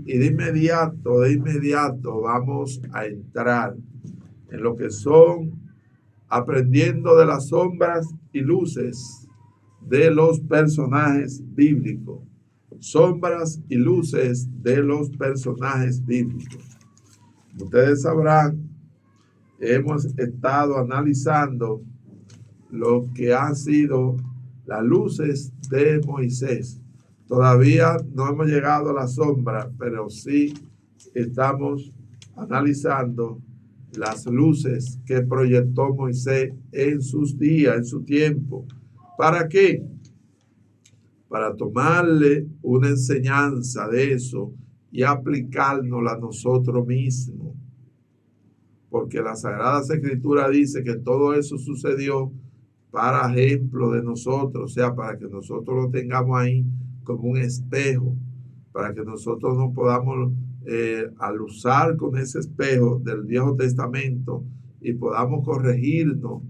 Y de inmediato vamos a entrar en lo que son aprendiendo de las sombras y luces de los personajes bíblicos. Sombras y luces de los personajes bíblicos. Ustedes sabrán, hemos estado analizando lo que han sido las luces de Moisés. Todavía no hemos llegado a la sombra, pero sí estamos analizando las luces que proyectó Moisés en sus días, en su tiempo. ¿Para qué? Para tomarle una enseñanza de eso y aplicárnosla a nosotros mismos. Porque la Sagrada Escritura dice que todo eso sucedió para ejemplo de nosotros, o sea, para que nosotros lo tengamos ahí como un espejo, para que nosotros nos podamos al usar con ese espejo del Viejo Testamento y podamos corregirnos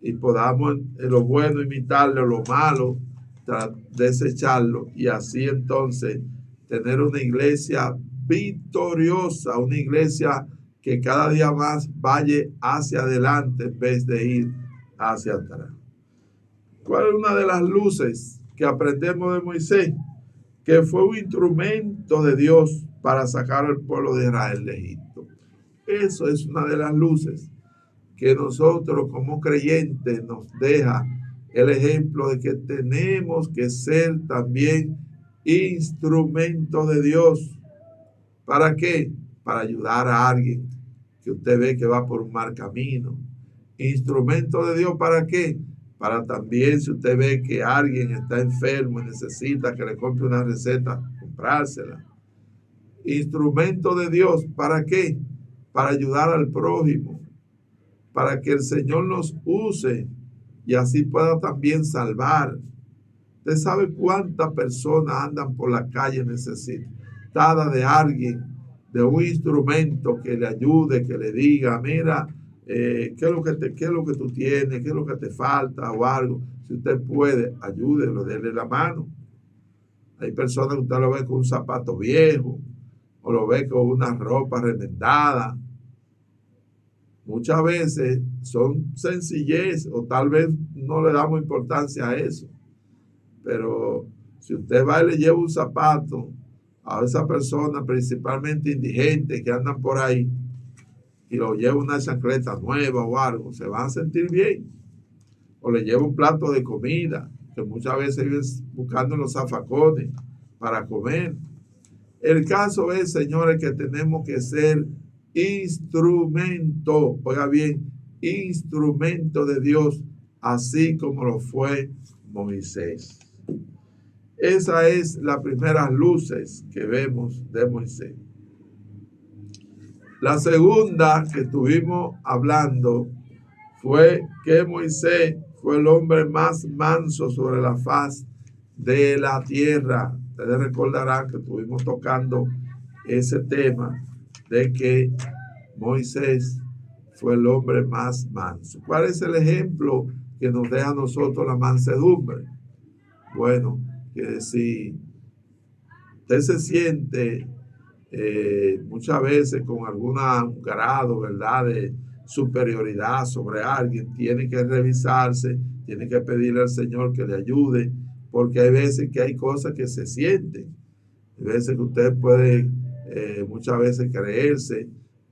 y podamos lo bueno imitarlo, lo malo desecharlo y así entonces tener una iglesia victoriosa, una iglesia que cada día más vaya hacia adelante en vez de ir hacia atrás. ¿Cuál es una de las luces que aprendemos de Moisés? Que fue un instrumento de Dios para sacar al pueblo de Israel de Egipto. Eso es una de las luces que nosotros como creyentes nos deja el ejemplo de que tenemos que ser también instrumento de Dios. ¿Para qué? Para ayudar a alguien que usted ve que va por un mal camino. Instrumento de Dios, ¿para qué? Para también, si usted ve que alguien está enfermo y necesita que le compre una receta, comprársela. Instrumento de Dios, ¿para qué? Para ayudar al prójimo, para que el Señor nos use y así pueda también salvar. ¿Usted sabe cuántas personas andan por la calle necesitadas de alguien, de un instrumento que le ayude, que le diga, mira, qué es lo que tú tienes, qué es lo que te falta o algo? Si usted puede, ayúdelo, déle la mano. Hay personas que usted lo ve con un zapato viejo o lo ve con una ropa remendada. Muchas veces son sencillez o tal vez no le damos importancia a eso. Pero si usted va y le lleva un zapato a esa persona, principalmente indigentes que andan por ahí, y lo lleva una chancleta nueva o algo, se van a sentir bien. O le lleva un plato de comida, que muchas veces viven buscando los zafacones para comer. El caso es, señores, que tenemos que ser instrumento, oiga bien, instrumento de Dios, así como lo fue Moisés. Esa es la primera luces que vemos de Moisés. La segunda que estuvimos hablando fue que Moisés fue el hombre más manso sobre la faz de la tierra. Ustedes recordarán que estuvimos tocando ese tema de que Moisés fue el hombre más manso. ¿Cuál es el ejemplo que nos deja a nosotros la mansedumbre? Bueno, que si usted se siente muchas veces con algún grado, ¿verdad?, de superioridad sobre alguien, tiene que revisarse, tiene que pedirle al Señor que le ayude, porque hay veces que hay cosas que se sienten. Hay veces que usted puede muchas veces creerse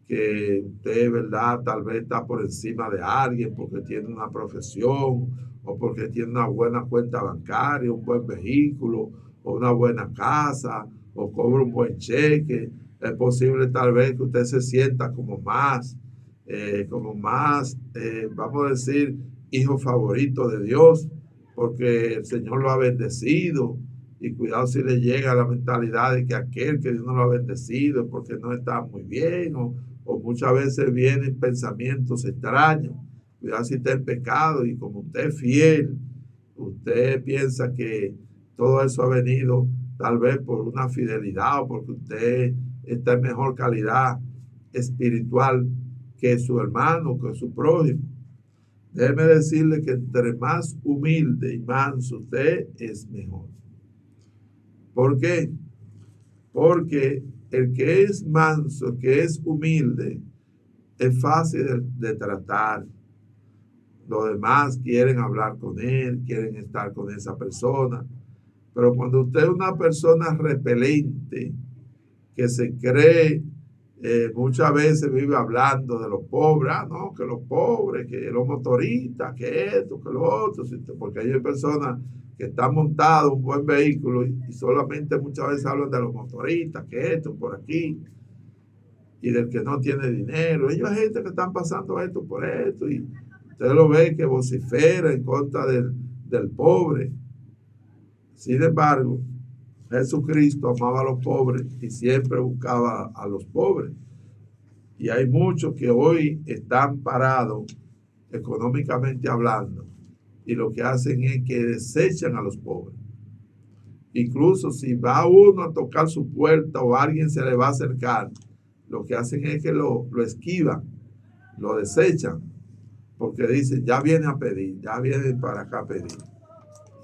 que usted, ¿verdad?, tal vez está por encima de alguien porque tiene una profesión o porque tiene una buena cuenta bancaria, un buen vehículo o una buena casa o cobra un buen cheque. Es posible tal vez que usted se sienta como más, vamos a decir, hijo favorito de Dios, porque el Señor lo ha bendecido. Y cuidado si le llega la mentalidad de que aquel que Dios no lo ha bendecido es porque no está muy bien, o muchas veces vienen pensamientos extraños. Cuidado si está en pecado y como usted es fiel, usted piensa que todo eso ha venido tal vez por una fidelidad o porque usted está en mejor calidad espiritual que su hermano, que su prójimo. Déjeme decirle que entre más humilde y manso usted es mejor. ¿Por qué? Porque el que es manso, el que es humilde, es fácil de tratar. Los demás quieren hablar con él, quieren estar con esa persona. Pero cuando usted es una persona repelente, que se cree, muchas veces vive hablando de los pobres, no, que los pobres, que los motoristas, que esto, que lo otro, porque hay personas que están montadas en un buen vehículo y solamente muchas veces hablan de los motoristas, que esto, por aquí, y del que no tiene dinero. Ellos hay gente que están pasando esto por esto, y usted lo ve que vocifera en contra del pobre. Sin embargo, Jesucristo amaba a los pobres y siempre buscaba a los pobres. Y hay muchos que hoy están parados económicamente hablando y lo que hacen es que desechan a los pobres. Incluso si va uno a tocar su puerta o alguien se le va a acercar, lo que hacen es que lo esquivan, lo desechan, porque dicen, ya viene a pedir, ya viene para acá a pedir.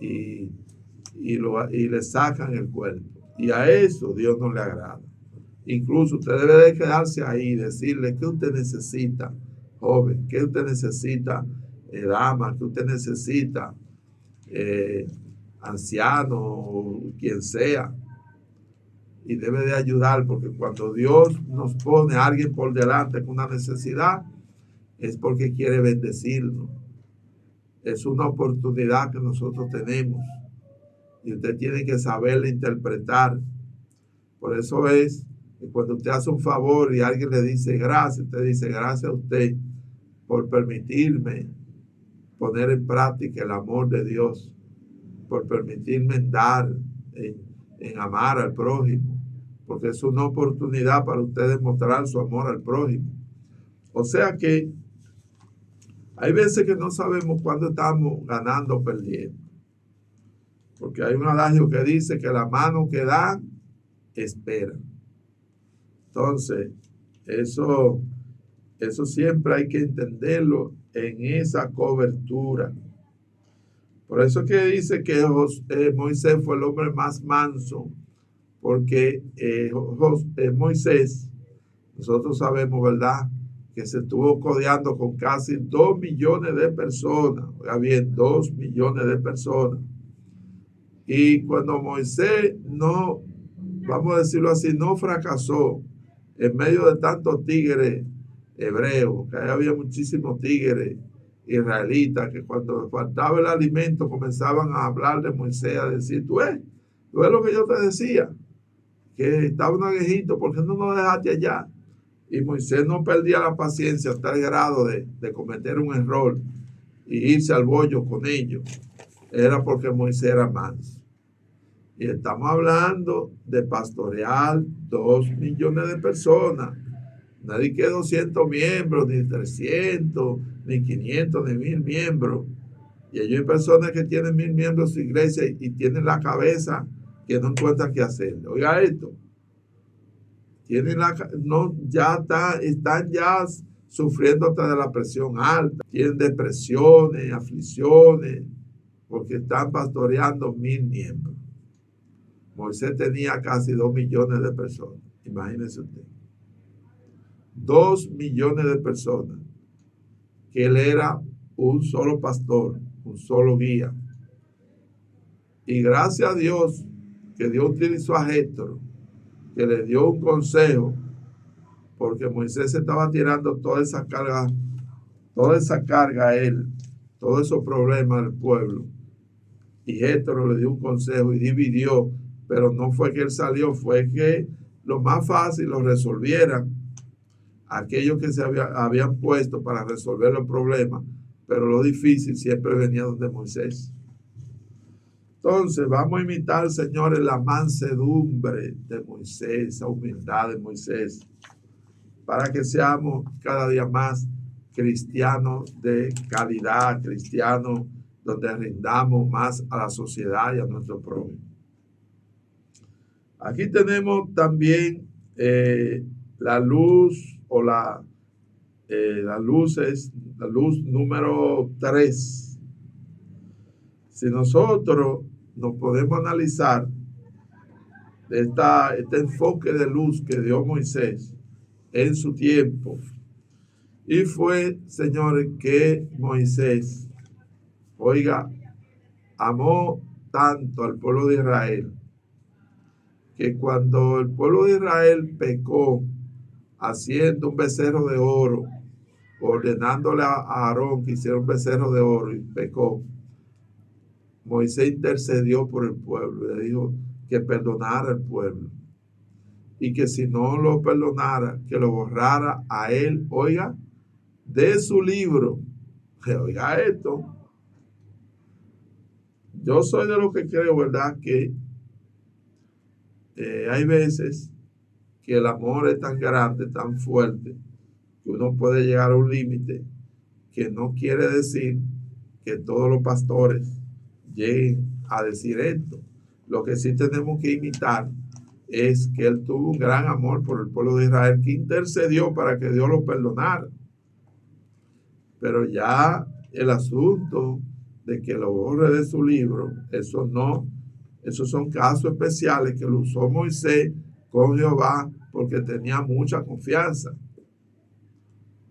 Y le sacan el cuerpo. Y a eso Dios no le agrada. Incluso usted debe de quedarse ahí y decirle qué usted necesita, joven, qué usted necesita, dama, qué usted necesita, anciano, quien sea. Y debe de ayudar, porque cuando Dios nos pone a alguien por delante con una necesidad, es porque quiere bendecirnos. Es una oportunidad que nosotros tenemos. Y usted tiene que saberla interpretar. Por eso es que cuando usted hace un favor y alguien le dice gracias, usted dice gracias a usted por permitirme poner en práctica el amor de Dios, por permitirme dar, en amar al prójimo, porque es una oportunidad para usted demostrar su amor al prójimo. O sea que hay veces que no sabemos cuándo estamos ganando o perdiendo. Porque hay un adagio que dice que la mano que da, espera. Entonces, eso siempre hay que entenderlo en esa cobertura. Por eso que dice que Moisés fue el hombre más manso, porque Moisés, nosotros sabemos, ¿verdad?, que se estuvo codeando con casi 2 millones de personas. Oiga bien, 2 millones de personas. Y cuando Moisés no, vamos a decirlo así, no fracasó en medio de tantos tigres hebreos, que ahí había muchísimos tigres israelitas, que cuando faltaba el alimento comenzaban a hablar de Moisés, a decir, tú ves lo que yo te decía, que estaba un Egipto, ¿por qué no nos dejaste allá? Y Moisés no perdía la paciencia hasta el grado de cometer un error y irse al bollo con ellos. Era porque Moisés era manso. Y estamos hablando de pastorear 2 millones de personas. Nadie que 200 miembros, ni 300, ni 500, ni 1000 miembros. Y hay personas que tienen 1000 miembros en su iglesia y tienen la cabeza que no encuentran qué hacer. Oiga esto. Están ya sufriendo hasta de la presión alta. Tienen depresiones, aflicciones, porque están pastoreando 1000 miembros. Moisés tenía casi 2 millones de personas. Imagínense usted. 2 millones de personas. Que él era un solo pastor, un solo guía. Y gracias a Dios, que Dios utilizó a Jétro, que le dio un consejo, porque Moisés se estaba tirando toda esa carga a él, todos esos problemas del pueblo. Y Jétro le dio un consejo y dividió. Pero no fue que él salió, fue que lo más fácil lo resolvieran aquellos que se habían puesto para resolver los problemas, pero lo difícil siempre venía donde Moisés. Entonces vamos a imitar, señores, la mansedumbre de Moisés, la humildad de Moisés, para que seamos cada día más cristianos de calidad, cristianos donde rindamos más a la sociedad y a nuestro prójimo. Aquí tenemos también la luz o la luz número 3. Si nosotros nos podemos analizar, de este enfoque de luz que dio Moisés en su tiempo. Y fue, señores, que Moisés, oiga, amó tanto al pueblo de Israel, que cuando el pueblo de Israel pecó haciendo un becerro de oro, ordenándole a Aarón que hiciera un becerro de oro y pecó, Moisés intercedió por el pueblo y le dijo que perdonara al pueblo y que si no lo perdonara, que lo borrara a él, oiga, de su libro. Oiga esto, yo soy de los que creo, ¿verdad?, que hay veces que el amor es tan grande, tan fuerte, que uno puede llegar a un límite, que no quiere decir que todos los pastores lleguen a decir esto. Lo que sí tenemos que imitar es que él tuvo un gran amor por el pueblo de Israel, que intercedió para que Dios lo perdonara. Pero ya el asunto de que lo borre de su libro, eso no, esos son casos especiales que lo usó Moisés con Jehová porque tenía mucha confianza.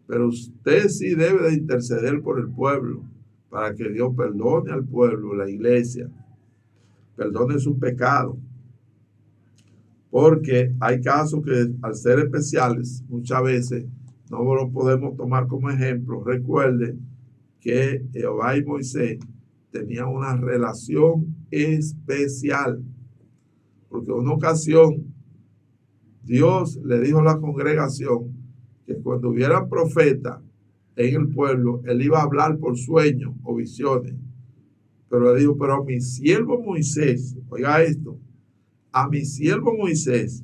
Pero usted sí debe de interceder por el pueblo para que Dios perdone al pueblo, la iglesia, perdone sus pecados. Porque hay casos que al ser especiales muchas veces no lo podemos tomar como ejemplo. Recuerde que Jehová y Moisés tenían una relación especial, porque en una ocasión Dios le dijo a la congregación que cuando hubiera profeta en el pueblo, él iba a hablar por sueños o visiones. Pero le dijo, pero a mi siervo Moisés, oiga esto, a mi siervo Moisés,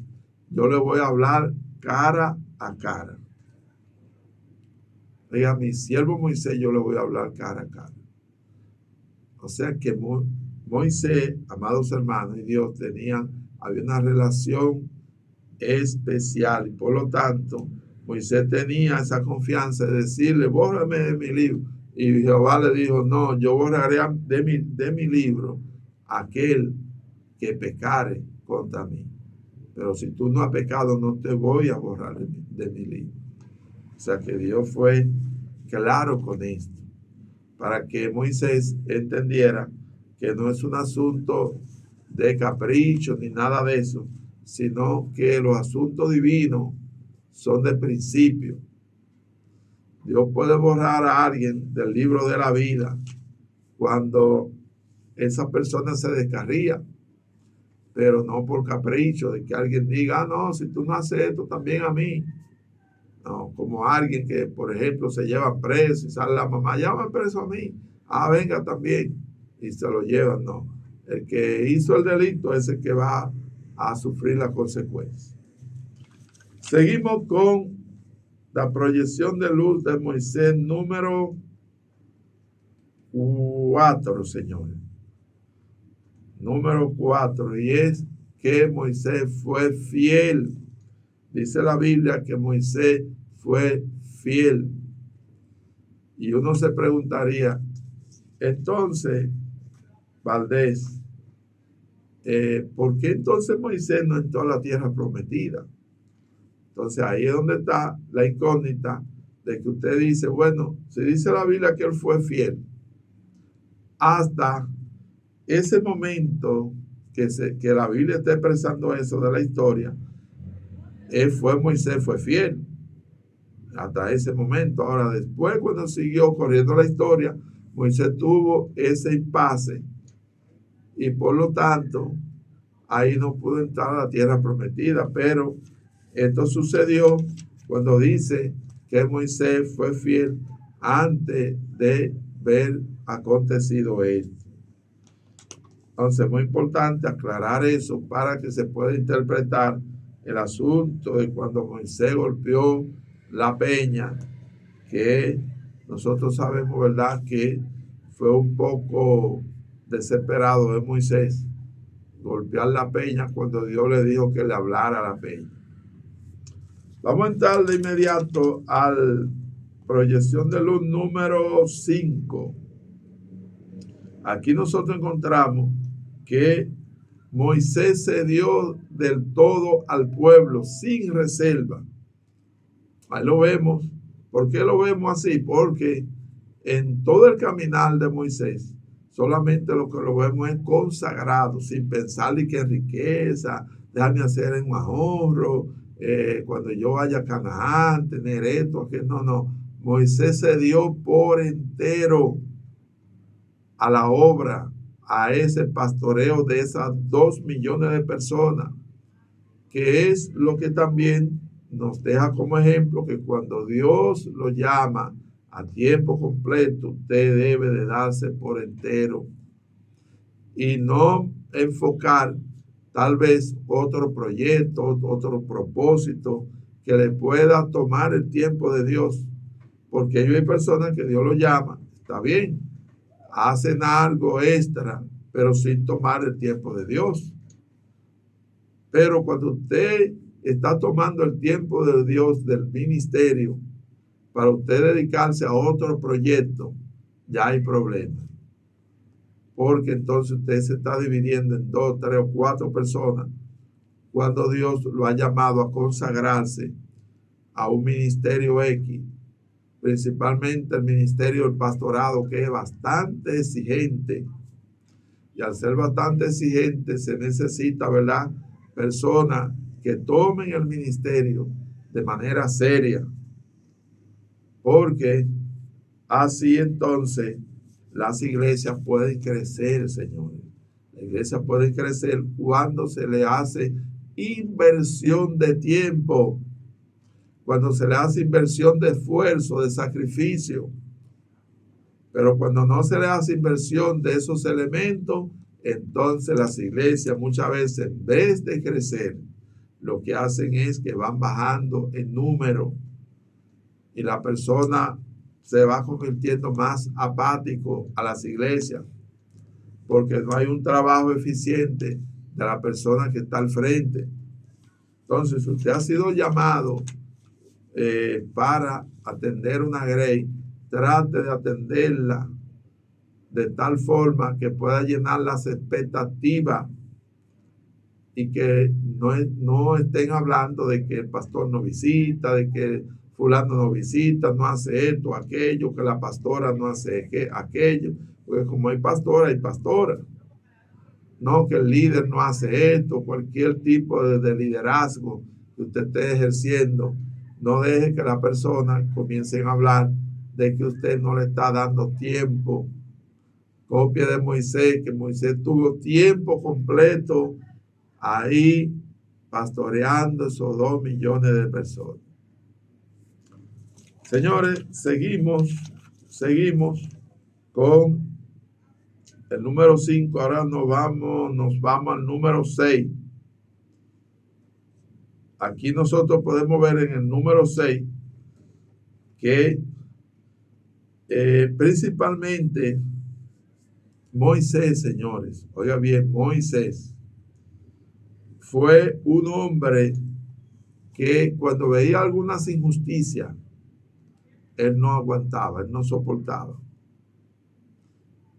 yo le voy a hablar cara a cara. Oiga, a mi siervo Moisés, yo le voy a hablar cara a cara. O sea que Moisés, amados hermanos, y Dios había una relación especial y por lo tanto Moisés tenía esa confianza de decirle, bórrame de mi libro. Y Jehová le dijo, no, yo borraré de mi libro aquel que pecare contra mí. Pero si tú no has pecado, no te voy a borrar de mi libro. O sea que Dios fue claro con esto, para que Moisés entendiera que no es un asunto de capricho ni nada de eso, sino que los asuntos divinos son de principio. Dios puede borrar a alguien del libro de la vida cuando esa persona se descarría, pero no por capricho de que alguien diga, no, si tú no haces esto, también a mí. No, como alguien que, por ejemplo, se lleva preso y sale la mamá, llama preso a mí, venga también, y se lo llevan, no. El que hizo el delito es el que va a sufrir las consecuencias. Seguimos con la proyección de luz de Moisés número 4, señores. Número 4, y es que Moisés fue fiel. Dice la Biblia que Moisés fue fiel. Y uno se preguntaría, entonces, Valdés, ¿por qué entonces Moisés no entró a la tierra prometida? Entonces ahí es donde está la incógnita de que usted dice, bueno, si dice la Biblia que él fue fiel, hasta ese momento que la Biblia está expresando eso de la historia, Moisés fue fiel hasta ese momento. Ahora después, cuando siguió corriendo la historia, Moisés tuvo ese impasse y por lo tanto ahí no pudo entrar a la tierra prometida. Pero esto sucedió cuando dice que Moisés fue fiel antes de ver acontecido esto. Entonces es muy importante aclarar eso para que se pueda interpretar el asunto de cuando Moisés golpeó la peña, que nosotros sabemos, ¿verdad?, que fue un poco desesperado de Moisés golpear la peña cuando Dios le dijo que le hablara a la peña. Vamos a entrar de inmediato a la proyección de luz número 5. Aquí nosotros encontramos que Moisés cedió del todo al pueblo sin reserva. Ahí lo vemos. ¿Por qué lo vemos así? Porque en todo el caminar de Moisés, solamente lo que lo vemos es consagrado, sin pensar ni que en riqueza, déjame hacer un ahorro, cuando yo vaya a Canaán, tener esto, aquello. No, no. Moisés se dio por entero a la obra, a ese pastoreo de esas 2 millones de personas, que es lo que también nos deja como ejemplo que cuando Dios lo llama a tiempo completo, usted debe de darse por entero y no enfocar tal vez otro proyecto, otro propósito que le pueda tomar el tiempo de Dios, porque hay personas que Dios lo llama, está bien, hacen algo extra, pero sin tomar el tiempo de Dios. Pero cuando usted está tomando el tiempo de Dios del ministerio para usted dedicarse a otro proyecto, ya hay problemas. Porque entonces usted se está dividiendo en 2, 3 o 4 personas cuando Dios lo ha llamado a consagrarse a un ministerio X, principalmente el ministerio del pastorado, que es bastante exigente. Y al ser bastante exigente se necesita, ¿verdad?, personas que tomen el ministerio de manera seria, porque así entonces las iglesias pueden crecer, señores. La iglesia puede crecer cuando se le hace inversión de tiempo, cuando se le hace inversión de esfuerzo, de sacrificio. Pero cuando no se le hace inversión de esos elementos, entonces las iglesias muchas veces, en vez de crecer, lo que hacen es que van bajando en número y la persona se va convirtiendo más apático a las iglesias, porque no hay un trabajo eficiente de la persona que está al frente. Entonces, usted ha sido llamado para atender una grey, trate de atenderla de tal forma que pueda llenar las expectativas y que no estén hablando de que el pastor no visita, de que fulano no visita, no hace esto, aquello, que la pastora no hace aquello, porque como hay pastora, hay pastora. No, que el líder no hace esto, cualquier tipo de liderazgo que usted esté ejerciendo, no deje que la persona comiencen a hablar de que usted no le está dando tiempo. Copia de Moisés, que Moisés tuvo tiempo completo ahí pastoreando esos 2 millones de personas. Señores, seguimos con el número 5. Ahora nos vamos al número 6. Aquí nosotros podemos ver en el número 6 que principalmente Moisés, señores, oiga bien, Moisés fue un hombre que cuando veía algunas injusticias, él no aguantaba, él no soportaba. O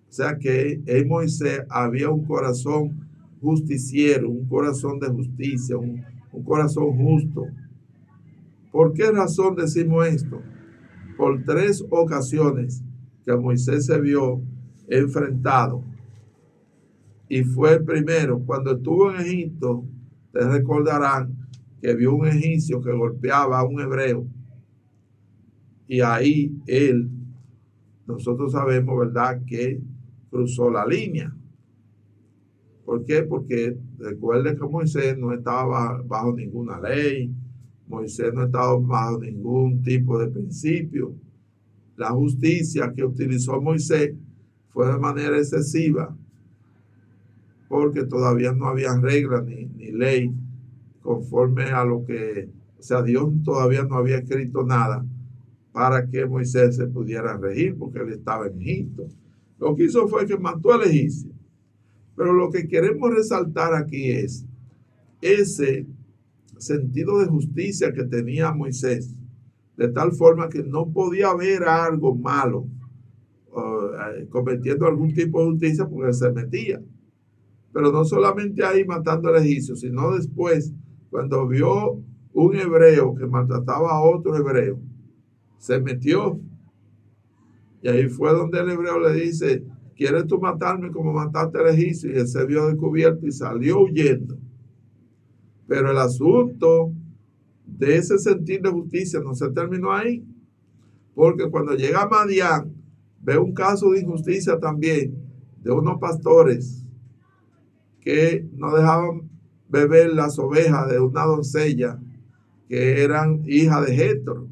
sea que en Moisés había un corazón justiciero, un corazón de justicia, un corazón justo. ¿Por qué razón decimos esto? Por 3 ocasiones que Moisés se vio enfrentado. Y fue el primero, cuando estuvo en Egipto, te recordarán que vio un egipcio que golpeaba a un hebreo. Y ahí nosotros sabemos, ¿verdad?, que cruzó la línea. ¿Por qué? Porque recuerden que Moisés no estaba bajo ninguna ley, Moisés no estaba bajo ningún tipo de principio. La justicia que utilizó Moisés fue de manera excesiva, porque todavía no había reglas ni ley conforme a lo que, o sea, Dios todavía no había escrito nada para que Moisés se pudiera regir, porque él estaba en Egipto. Lo que hizo fue que mató al egipcio. Pero lo que queremos resaltar aquí es ese sentido de justicia que tenía Moisés, de tal forma que no podía haber algo malo cometiendo algún tipo de justicia, porque él se metía. pero no solamente ahí matando al egipcio, sino después, cuando vio un hebreo que maltrataba a otro hebreo, se metió. Y ahí fue donde el hebreo le dice, ¿quieres tú matarme como mataste al egipcio? Y él se vio descubierto y salió huyendo. Pero el asunto de ese sentir de justicia no se terminó ahí, porque cuando llega a Madián, ve un caso de injusticia también de unos pastores que no dejaban beber las ovejas de una doncella que eran hijas de Jetro.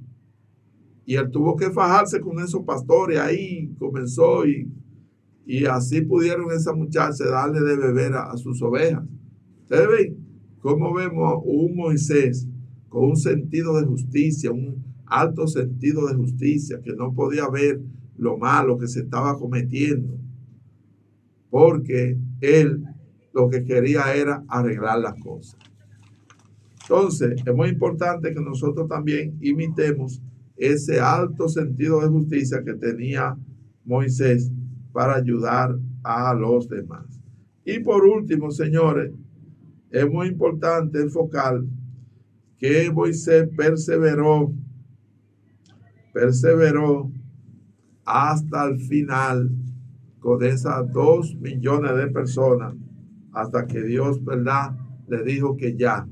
Y él tuvo que fajarse con esos pastores, ahí comenzó y así pudieron esas muchachas darle de beber a sus ovejas. Ustedes ven cómo vemos un Moisés con un sentido de justicia, un alto sentido de justicia, que no podía ver lo malo que se estaba cometiendo, porque él lo que quería era arreglar las cosas. Entonces, es muy importante que nosotros también imitemos ese alto sentido de justicia que tenía Moisés para ayudar a los demás. Y por último, señores, es muy importante enfocar que Moisés perseveró hasta el final con esas 2 millones de personas, hasta que Dios, ¿verdad?, le dijo que ya.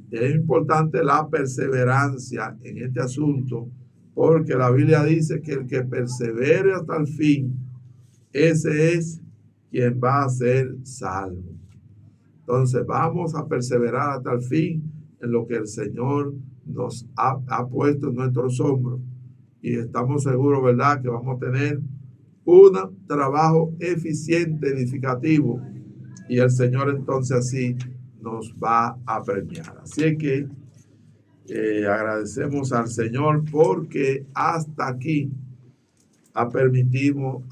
Es importante la perseverancia en este asunto, porque la Biblia dice que el que persevere hasta el fin, ese es quien va a ser salvo. Entonces vamos a perseverar hasta el fin en lo que el Señor nos ha puesto en nuestros hombros, y estamos seguros, ¿verdad?, que vamos a tener un trabajo eficiente, edificativo, y el Señor entonces así nos va a premiar. Así que agradecemos al Señor porque hasta aquí ha permitido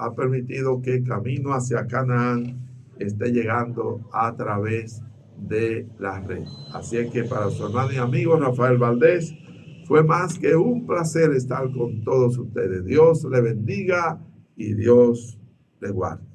que el camino hacia Canaán esté llegando a través de la red. Así es que para su hermano y amigo Rafael Valdés, fue más que un placer estar con todos ustedes. Dios le bendiga y Dios le guarde.